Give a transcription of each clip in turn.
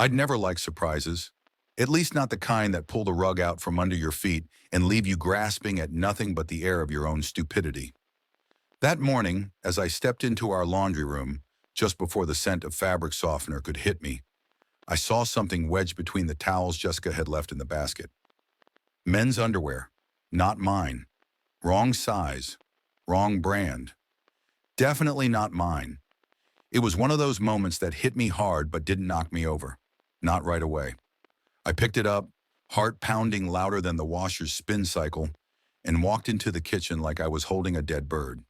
I'd never liked surprises, at least not the kind that pull the rug out from under your feet and leave you grasping at nothing but the air of your own stupidity. That morning, as I stepped into our laundry room, just before the scent of fabric softener could hit me, I saw something wedged between the towels Jessica had left in the basket. Men's underwear, not mine. Wrong size, wrong brand. Definitely not mine. It was one of those moments that hit me hard but didn't knock me over. Not right away. I picked it up, heart pounding louder than the washer's spin cycle, and walked into the kitchen like I was holding a dead bird.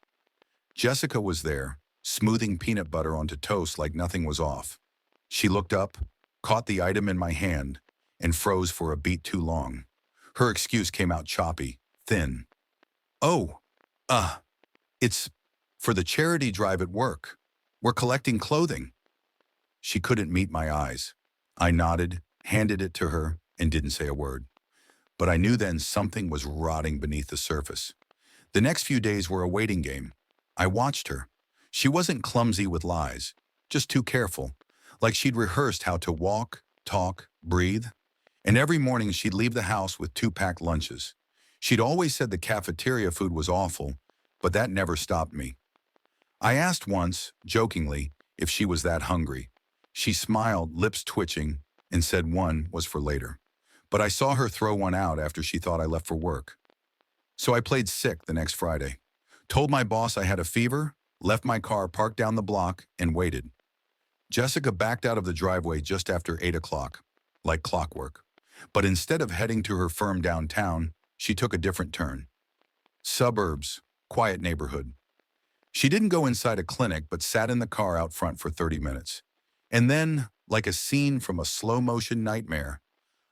Jessica was there, smoothing peanut butter onto toast like nothing was off. She looked up, caught the item in my hand, and froze for a beat too long. Her excuse came out choppy, thin. "Oh, it's for the charity drive at work. We're collecting clothing." She couldn't meet my eyes. I nodded, handed it to her, and didn't say a word. But I knew then something was rotting beneath the surface. The next few days were a waiting game. I watched her. She wasn't clumsy with lies, just too careful, like she'd rehearsed how to walk, talk, breathe. And every morning she'd leave the house with 2 packed lunches. She'd always said the cafeteria food was awful, but that never stopped me. I asked once, jokingly, if she was that hungry. She smiled, lips twitching, and said one was for later. But I saw her throw one out after she thought I left for work. So I played sick the next Friday. Told my boss I had a fever, left my car parked down the block, and waited. Jessica backed out of the driveway just after 8 o'clock, like clockwork. But instead of heading to her firm downtown, she took a different turn. Suburbs, quiet neighborhood. She didn't go inside a clinic, but sat in the car out front for 30 minutes. And then, like a scene from a slow-motion nightmare,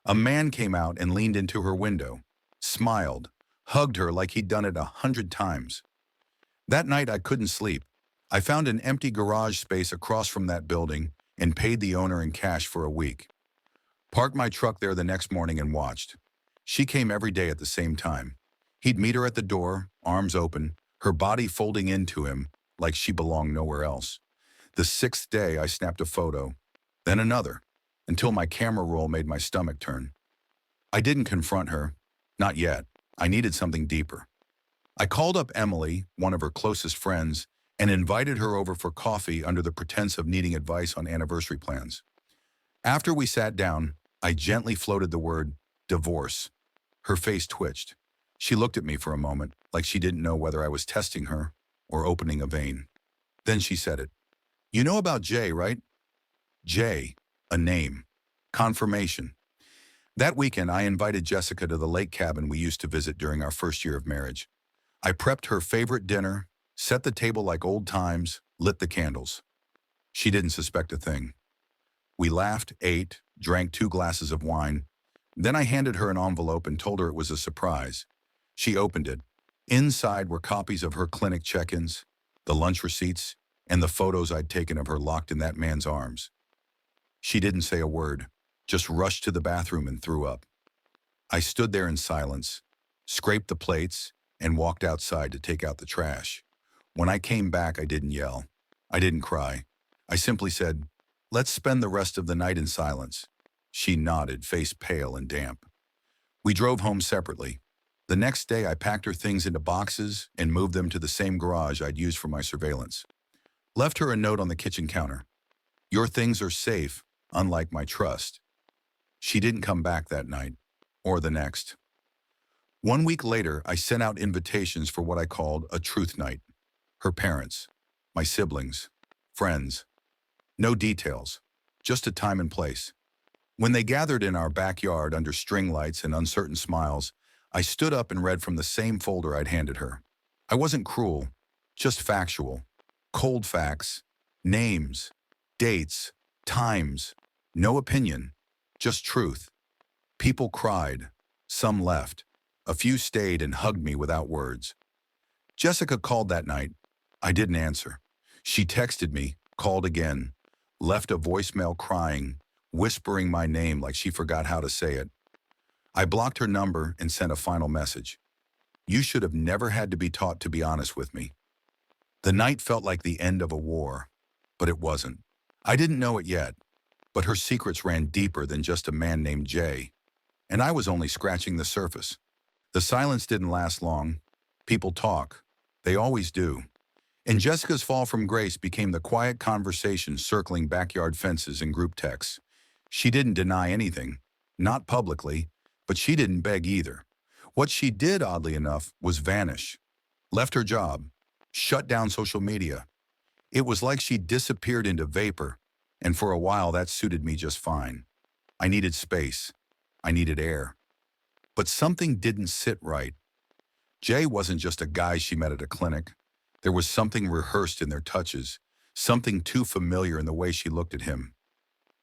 a man came out and leaned into her window, smiled, hugged her like he'd done it 100 times. That night I couldn't sleep. I found an empty garage space across from that building and paid the owner in cash for a week. Parked my truck there the next morning and watched. She came every day at the same time. He'd meet her at the door, arms open, her body folding into him like she belonged nowhere else. The 6th day I snapped a photo, then another, until my camera roll made my stomach turn. I didn't confront her, not yet. I needed something deeper. I called up Emily, one of her closest friends, and invited her over for coffee under the pretense of needing advice on anniversary plans. After we sat down, I gently floated the word divorce. Her face twitched. She looked at me for a moment, like she didn't know whether I was testing her or opening a vein. Then she said it. "You know about Jay, right?" Jay, a name. Confirmation. That weekend, I invited Jessica to the lake cabin we used to visit during our first year of marriage. I prepped her favorite dinner, set the table like old times, lit the candles. She didn't suspect a thing. We laughed, ate, drank 2 glasses of wine. Then I handed her an envelope and told her it was a surprise. She opened it. Inside were copies of her clinic check-ins, the lunch receipts, and the photos I'd taken of her locked in that man's arms. She didn't say a word, just rushed to the bathroom and threw up. I stood there in silence, scraped the plates, and walked outside to take out the trash. When I came back, I didn't yell. I didn't cry. I simply said, "Let's spend the rest of the night in silence." She nodded, face pale and damp. We drove home separately. The next day, I packed her things into boxes and moved them to the same garage I'd used for my surveillance. Left her a note on the kitchen counter. "Your things are safe, unlike my trust." She didn't come back that night, or the next. 1 week later, I sent out invitations for what I called a truth night. Her parents, my siblings, friends. No details, just a time and place. When they gathered in our backyard under string lights and uncertain smiles, I stood up and read from the same folder I'd handed her. I wasn't cruel, just factual. Cold facts, names, dates, times, no opinion, just truth. People cried, some left, a few stayed and hugged me without words. Jessica called that night. I didn't answer. She texted me, called again, left a voicemail crying, whispering my name like she forgot how to say it. I blocked her number and sent a final message. "You should have never had to be taught to be honest with me." The night felt like the end of a war, but it wasn't. I didn't know it yet. But her secrets ran deeper than just a man named Jay, and I was only scratching the surface. The silence didn't last long. People talk. They always do. And Jessica's fall from grace became the quiet conversation circling backyard fences and group texts. She didn't deny anything, not publicly, but she didn't beg either. What she did, oddly enough, was vanish. Left her job, shut down social media. It was like she disappeared into vapor, and for a while that suited me just fine. I needed space. I needed air. But something didn't sit right. Jay wasn't just a guy she met at a clinic. There was something rehearsed in their touches, something too familiar in the way she looked at him.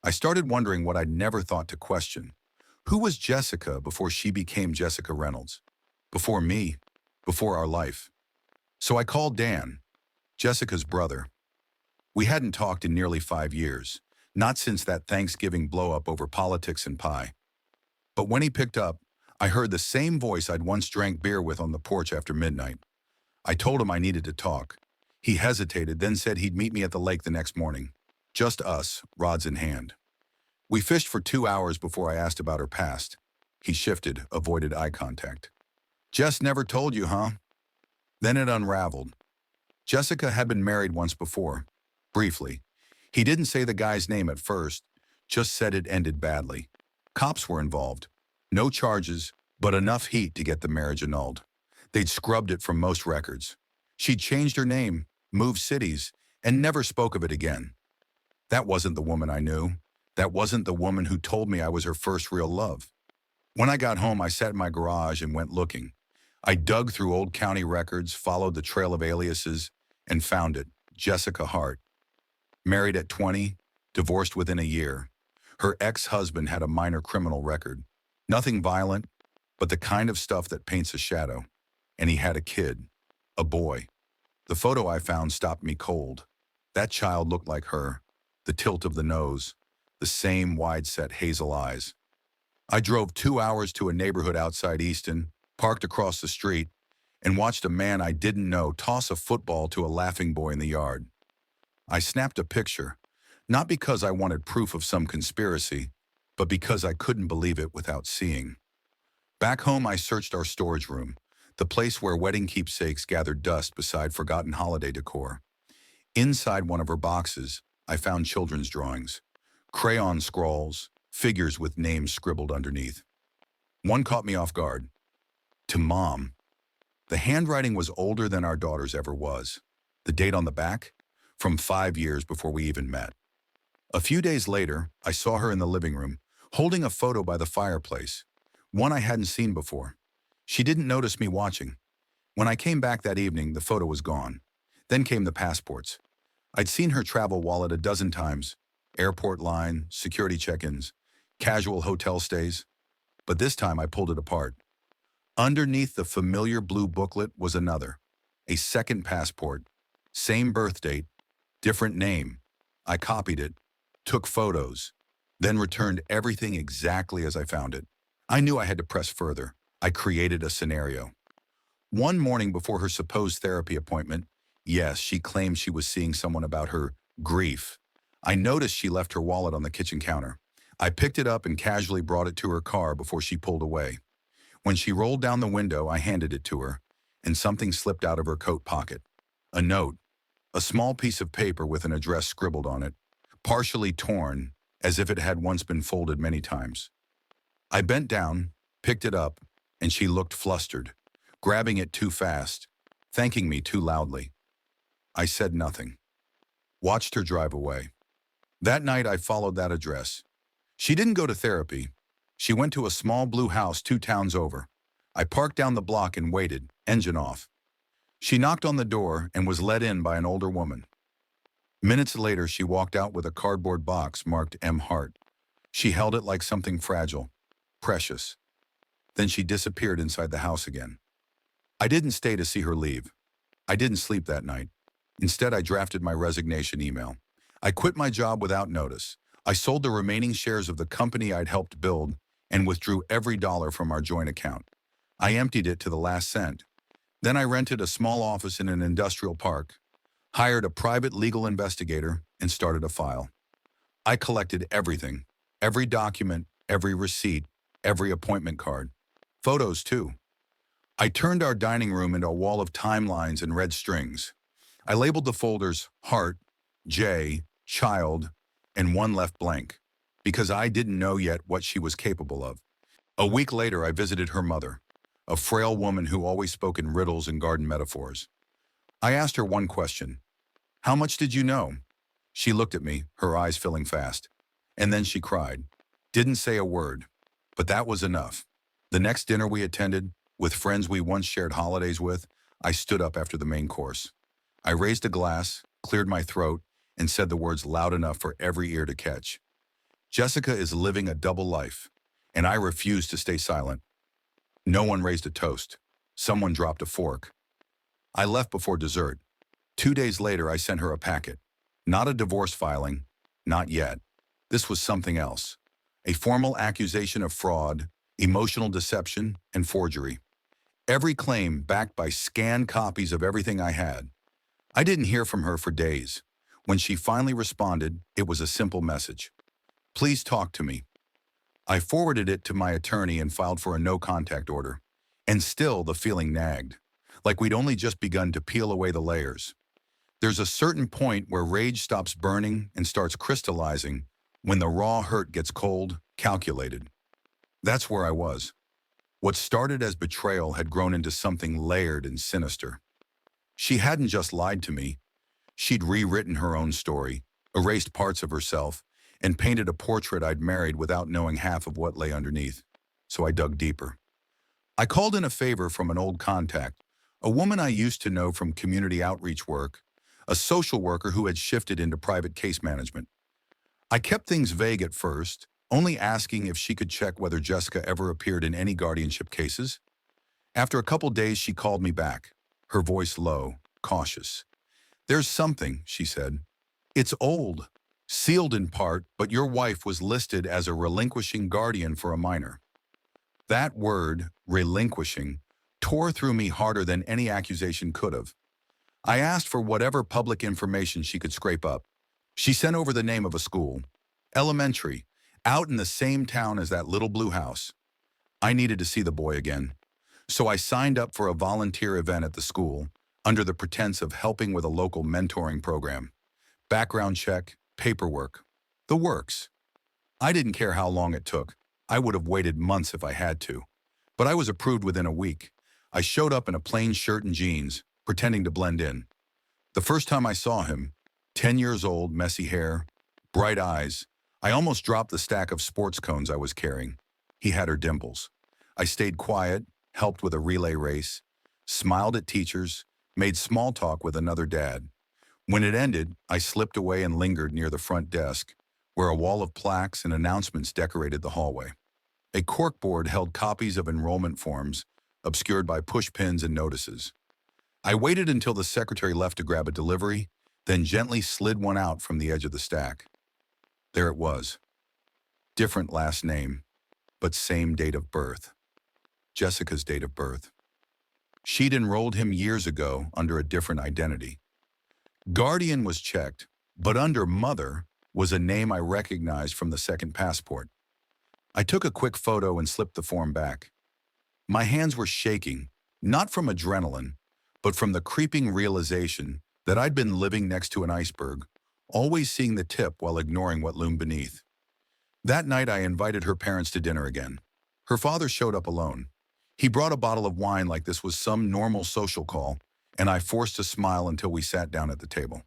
I started wondering what I'd never thought to question. Who was Jessica before she became Jessica Reynolds? Before me? Before our life? So I called Dan, Jessica's brother. We hadn't talked in nearly 5 years, not since that Thanksgiving blow-up over politics and pie. But when he picked up, I heard the same voice I'd once drank beer with on the porch after midnight. I told him I needed to talk. He hesitated, then said he'd meet me at the lake the next morning. Just us, rods in hand. We fished for 2 hours before I asked about her past. He shifted, avoided eye contact. Jess never told you, huh? Then it unraveled. Jessica had been married once before, briefly. He didn't say the guy's name at first, just said it ended badly. Cops were involved. No charges, but enough heat to get the marriage annulled. They'd scrubbed it from most records. She'd changed her name, moved cities, and never spoke of it again. That wasn't the woman I knew. That wasn't the woman who told me I was her first real love. When I got home, I sat in my garage and went looking. I dug through old county records, followed the trail of aliases, and found it, Jessica Hart. Married at 20, divorced within a year. Her ex-husband had a minor criminal record. Nothing violent, but the kind of stuff that paints a shadow. And he had a kid, a boy. The photo I found stopped me cold. That child looked like her, the tilt of the nose, the same wide-set hazel eyes. I drove 2 hours to a neighborhood outside Easton, parked across the street, and watched a man I didn't know toss a football to a laughing boy in the yard. I snapped a picture, not because I wanted proof of some conspiracy, but because I couldn't believe it without seeing. Back home, I searched our storage room, the place where wedding keepsakes gathered dust beside forgotten holiday decor. Inside one of her boxes, I found children's drawings, crayon scrawls, figures with names scribbled underneath. One caught me off guard. To Mom. The handwriting was older than our daughter's ever was. The date on the back? From 5 years before we even met. A few days later, I saw her in the living room, holding a photo by the fireplace, one I hadn't seen before. She didn't notice me watching. When I came back that evening, the photo was gone. Then came the passports. I'd seen her travel wallet a dozen times. Airport line, security check-ins, casual hotel stays. But this time I pulled it apart. Underneath the familiar blue booklet was another. A second passport. Same birth date. Different name. I copied it, took photos, then returned everything exactly as I found it. I knew I had to press further. I created a scenario. One morning before her supposed therapy appointment, yes, she claimed she was seeing someone about her grief. I noticed she left her wallet on the kitchen counter. I picked it up and casually brought it to her car before she pulled away. When she rolled down the window, I handed it to her, and something slipped out of her coat pocket. A note. A small piece of paper with an address scribbled on it, partially torn, as if it had once been folded many times. I bent down, picked it up, and she looked flustered, grabbing it too fast, thanking me too loudly. I said nothing. Watched her drive away. That night I followed that address. She didn't go to therapy. She went to a small blue house 2 towns over. I parked down the block and waited, engine off. She knocked on the door and was let in by an older woman. Minutes later, she walked out with a cardboard box marked M. Hart. She held it like something fragile, precious. Then she disappeared inside the house again. I didn't stay to see her leave. I didn't sleep that night. Instead, I drafted my resignation email. I quit my job without notice. I sold the remaining shares of the company I'd helped build and withdrew every dollar from our joint account. I emptied it to the last cent. Then I rented a small office in an industrial park, hired a private legal investigator, and started a file. I collected everything, every document, every receipt, every appointment card. Photos, too. I turned our dining room into a wall of timelines and red strings. I labeled the folders Heart, J, Child, and one left blank, because I didn't know yet what she was capable of. A week later, I visited her mother, a frail woman who always spoke in riddles and garden metaphors. I asked her one question. How much did you know? She looked at me, her eyes filling fast. And then she cried. Didn't say a word. But that was enough. The next dinner we attended, with friends we once shared holidays with, I stood up after the main course. I raised a glass, cleared my throat, and said the words loud enough for every ear to catch. Jessica is living a double life, and I refuse to stay silent. No one raised a toast. Someone dropped a fork. I left before dessert. 2 days later, I sent her a packet. Not a divorce filing, not yet. This was something else. A formal accusation of fraud, emotional deception, and forgery. Every claim backed by scanned copies of everything I had. I didn't hear from her for days. When she finally responded, it was a simple message. Please talk to me. I forwarded it to my attorney and filed for a no-contact order. And still the feeling nagged, like we'd only just begun to peel away the layers. There's a certain point where rage stops burning and starts crystallizing when the raw hurt gets cold, calculated. That's where I was. What started as betrayal had grown into something layered and sinister. She hadn't just lied to me. She'd rewritten her own story, erased parts of herself, and painted a portrait I'd married without knowing half of what lay underneath. So I dug deeper. I called in a favor from an old contact, a woman I used to know from community outreach work, a social worker who had shifted into private case management. I kept things vague at first, only asking if she could check whether Jessica ever appeared in any guardianship cases. After a couple days, she called me back, her voice low, cautious. There's something, she said. It's old, sealed in part, but your wife was listed as a relinquishing guardian for a minor. That word, relinquishing, tore through me harder than any accusation could have. I asked for whatever public information she could scrape up. She sent over the name of a school, elementary, out in the same town as that little blue house. I needed to see the boy again. So I signed up for a volunteer event at the school, under the pretense of helping with a local mentoring program. Background check, paperwork, the works. I didn't care how long it took. I would have waited months if I had to. But I was approved within a week. I showed up in a plain shirt and jeans, pretending to blend in. The first time I saw him, 10 years old, messy hair, bright eyes, I almost dropped the stack of sports cones I was carrying. He had her dimples. I stayed quiet, helped with a relay race, smiled at teachers, made small talk with another dad. When it ended, I slipped away and lingered near the front desk, where a wall of plaques and announcements decorated the hallway. A corkboard held copies of enrollment forms, obscured by pushpins and notices. I waited until the secretary left to grab a delivery, then gently slid one out from the edge of the stack. There it was. Different last name, but same date of birth. Jessica's date of birth. She'd enrolled him years ago under a different identity. Guardian was checked, but under Mother was a name I recognized from the second passport. I took a quick photo and slipped the form back. My hands were shaking, not from adrenaline, but from the creeping realization that I'd been living next to an iceberg, always seeing the tip while ignoring what loomed beneath. That night, I invited her parents to dinner again. Her father showed up alone. He brought a bottle of wine like this was some normal social call, and I forced a smile until we sat down at the table.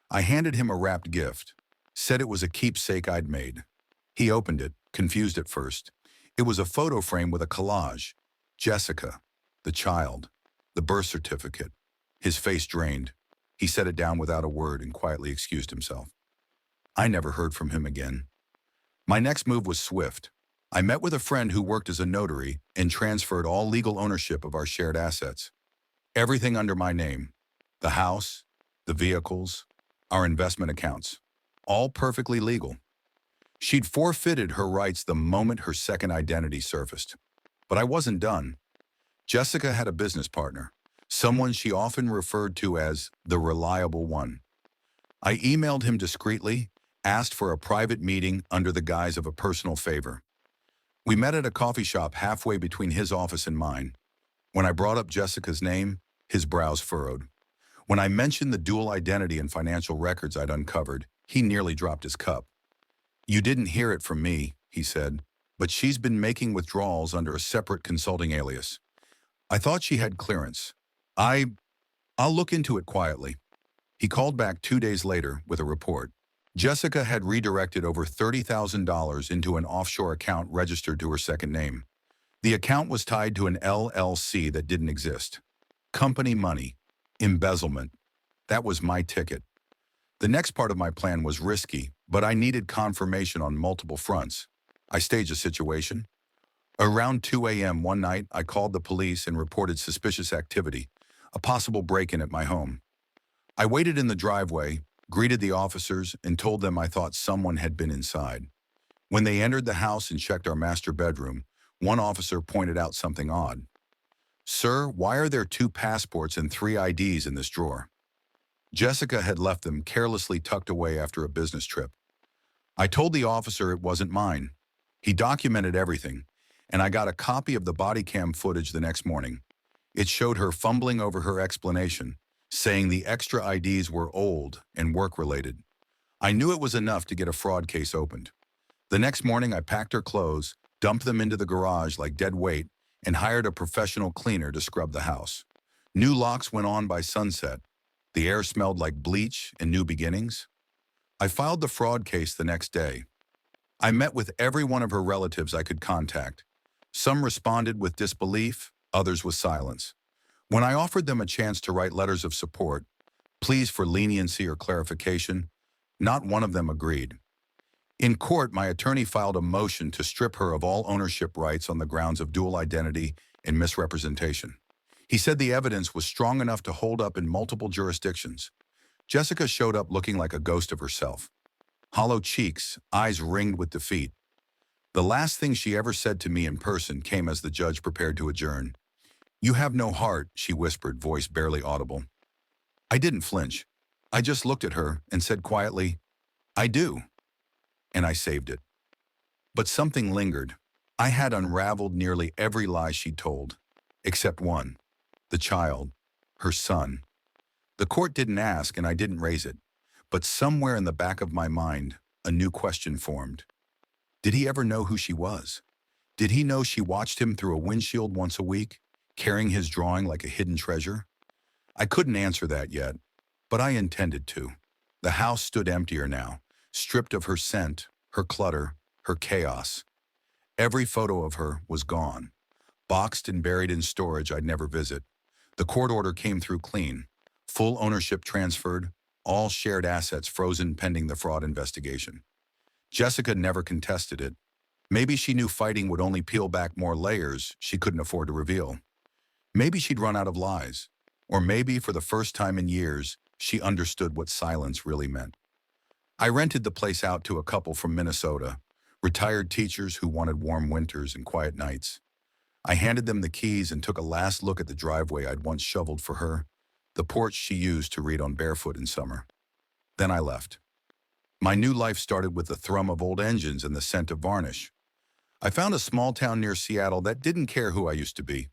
I handed him a wrapped gift, said it was a keepsake I'd made. He opened it, confused at first. It was a photo frame with a collage. Jessica, the child, the birth certificate. His face drained. He set it down without a word and quietly excused himself. I never heard from him again. My next move was swift. I met with a friend who worked as a notary and transferred all legal ownership of our shared assets. Everything under my name. The house, the vehicles, our investment accounts. All perfectly legal. She'd forfeited her rights the moment her second identity surfaced. But I wasn't done. Jessica had a business partner, someone she often referred to as the reliable one. I emailed him discreetly, asked for a private meeting under the guise of a personal favor. We met at a coffee shop halfway between his office and mine. When I brought up Jessica's name, his brows furrowed. When I mentioned the dual identity and financial records I'd uncovered, he nearly dropped his cup. "You didn't hear it from me," he said, "but she's been making withdrawals under a separate consulting alias. I thought she had clearance. I'll look into it quietly." He called back 2 days later with a report. Jessica had redirected over $30,000 into an offshore account registered to her second name. The account was tied to an LLC that didn't exist. Company money. Embezzlement. That was my ticket. The next part of my plan was risky, but I needed confirmation on multiple fronts. I staged a situation. Around 2 a.m. one night, I called the police and reported suspicious activity, a possible break-in at my home. I waited in the driveway, greeted the officers, and told them I thought someone had been inside. When they entered the house and checked our master bedroom, one officer pointed out something odd. "Sir, why are there 2 passports and 3 IDs in this drawer?" Jessica had left them carelessly tucked away after a business trip. I told the officer it wasn't mine. He documented everything, and I got a copy of the body cam footage the next morning. It showed her fumbling over her explanation, saying the extra IDs were old and work-related. I knew it was enough to get a fraud case opened. The next morning, I packed her clothes, dumped them into the garage like dead weight, and hired a professional cleaner to scrub the house. New locks went on by sunset. The air smelled like bleach and new beginnings. I filed the fraud case the next day. I met with every one of her relatives I could contact. Some responded with disbelief, others with silence. When I offered them a chance to write letters of support, pleas for leniency or clarification, not one of them agreed. In court, my attorney filed a motion to strip her of all ownership rights on the grounds of dual identity and misrepresentation. He said the evidence was strong enough to hold up in multiple jurisdictions. Jessica showed up looking like a ghost of herself. Hollow cheeks, eyes ringed with defeat. The last thing she ever said to me in person came as the judge prepared to adjourn. "You have no heart," she whispered, voice barely audible. I didn't flinch. I just looked at her and said quietly, "I do." And I saved it. But something lingered. I had unraveled nearly every lie she'd told, except one. The child. Her son. The court didn't ask and I didn't raise it. But somewhere in the back of my mind, a new question formed. Did he ever know who she was? Did he know she watched him through a windshield once a week, carrying his drawing like a hidden treasure? I couldn't answer that yet, but I intended to. The house stood emptier now, stripped of her scent, her clutter, her chaos. Every photo of her was gone, boxed and buried in storage I'd never visit. The court order came through clean, full ownership transferred, all shared assets frozen pending the fraud investigation. Jessica never contested it. Maybe she knew fighting would only peel back more layers she couldn't afford to reveal. Maybe she'd run out of lies. Or maybe, for the first time in years, she understood what silence really meant. I rented the place out to a couple from Minnesota, retired teachers who wanted warm winters and quiet nights. I handed them the keys and took a last look at the driveway I'd once shoveled for her, the porch she used to read on barefoot in summer. Then I left. My new life started with the thrum of old engines and the scent of varnish. I found a small town near Seattle that didn't care who I used to be.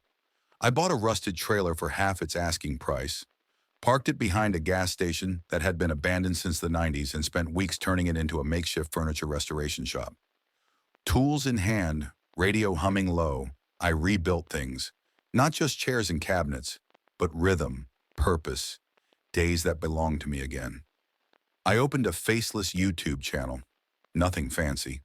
I bought a rusted trailer for half its asking price, parked it behind a gas station that had been abandoned since the 90s and spent weeks turning it into a makeshift furniture restoration shop. Tools in hand, radio humming low, I rebuilt things, not just chairs and cabinets, but rhythm, purpose, days that belonged to me again. I opened a faceless YouTube channel, nothing fancy,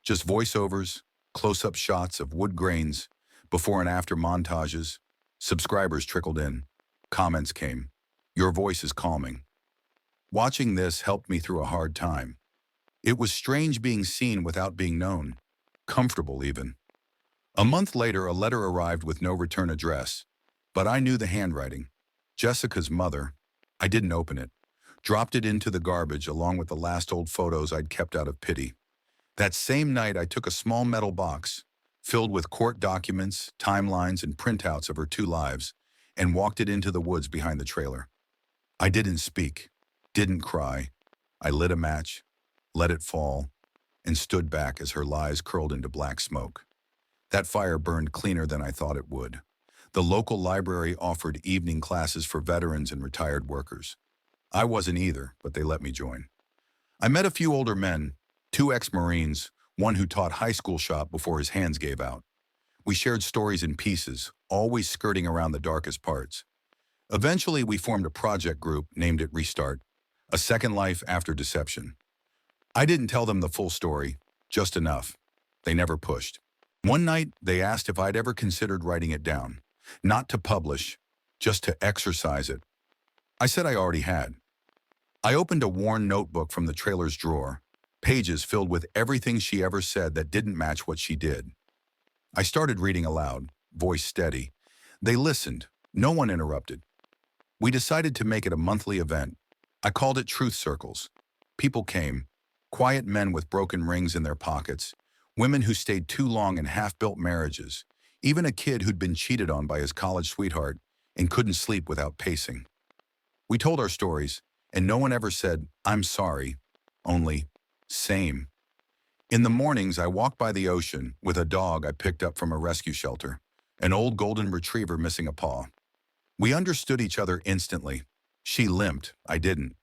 just voiceovers, close-up shots of wood grains, before and after montages. Subscribers trickled in, comments came. Your voice is calming. Watching this helped me through a hard time. It was strange being seen without being known, comfortable even. A month later, a letter arrived with no return address, but I knew the handwriting. Jessica's mother. I didn't open it. Dropped it into the garbage along with the last old photos I'd kept out of pity. That same night, I took a small metal box, filled with court documents, timelines, and printouts of her 2 lives, and walked it into the woods behind the trailer. I didn't speak, didn't cry. I lit a match, let it fall, and stood back as her lies curled into black smoke. That fire burned cleaner than I thought it would. The local library offered evening classes for veterans and retired workers. I wasn't either, but they let me join. I met a few older men, two ex-Marines, one who taught high school shop before his hands gave out. We shared stories in pieces, always skirting around the darkest parts. Eventually, we formed a project group, named it Restart, a second life after deception. I didn't tell them the full story, just enough. They never pushed. One night, they asked if I'd ever considered writing it down. Not to publish, just to exercise it. I said I already had. I opened a worn notebook from the trailer's drawer, pages filled with everything she ever said that didn't match what she did. I started reading aloud, voice steady. They listened. No one interrupted. We decided to make it a monthly event. I called it Truth Circles. People came, quiet men with broken rings in their pockets, women who stayed too long in half-built marriages, even a kid who'd been cheated on by his college sweetheart and couldn't sleep without pacing. We told our stories, and no one ever said, "I'm sorry," only, "Same." In the mornings, I walked by the ocean with a dog I picked up from a rescue shelter, an old golden retriever missing a paw. We understood each other instantly. She limped, I didn't.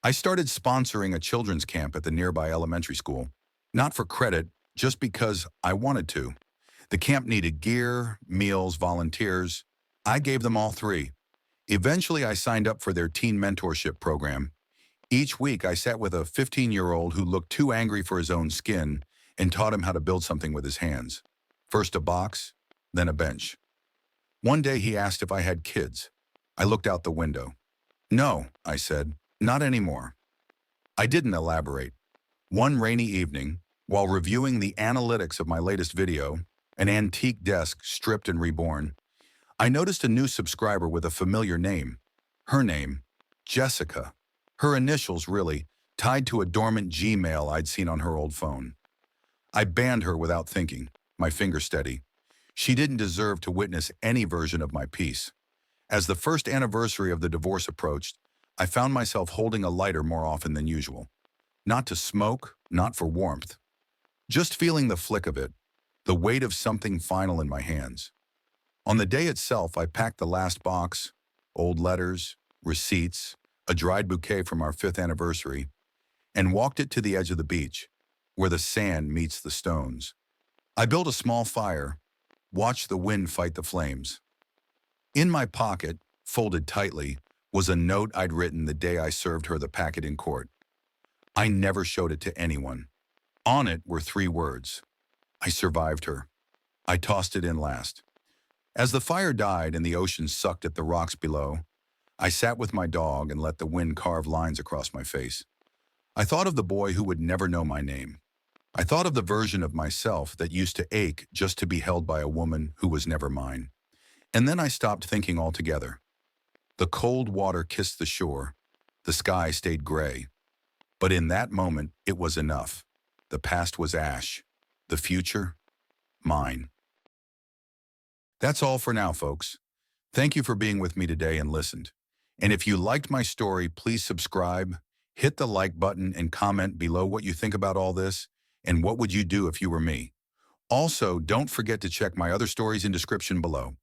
I started sponsoring a children's camp at the nearby elementary school, not for credit, just because I wanted to. The camp needed gear, meals, volunteers. I gave them all three. Eventually, I signed up for their teen mentorship program. Each week, I sat with a 15-year-old who looked too angry for his own skin and taught him how to build something with his hands. First a box, then a bench. One day, he asked if I had kids. I looked out the window. "No," I said, "not anymore." I didn't elaborate. One rainy evening, while reviewing the analytics of my latest video, an antique desk stripped and reborn, I noticed a new subscriber with a familiar name. Her name, Jessica. Her initials, really, tied to a dormant Gmail I'd seen on her old phone. I banned her without thinking, my finger steady. She didn't deserve to witness any version of my peace. As the first anniversary of the divorce approached, I found myself holding a lighter more often than usual. Not to smoke, not for warmth. Just feeling the flick of it, the weight of something final in my hands. On the day itself, I packed the last box, old letters, receipts, a dried bouquet from our 5th anniversary, and walked it to the edge of the beach, where the sand meets the stones. I built a small fire, watched the wind fight the flames. In my pocket, folded tightly, was a note I'd written the day I served her the packet in court. I never showed it to anyone. On it were 3 words. I survived her. I tossed it in last. As the fire died and the ocean sucked at the rocks below, I sat with my dog and let the wind carve lines across my face. I thought of the boy who would never know my name. I thought of the version of myself that used to ache just to be held by a woman who was never mine. And then I stopped thinking altogether. The cold water kissed the shore. The sky stayed gray. But in that moment, it was enough. The past was ash. The future, mine. That's all for now, folks. Thank you for being with me today and listened. And if you liked my story, please subscribe, hit the like button, and comment below what you think about all this, and what would you do if you were me. Also, don't forget to check my other stories in description below.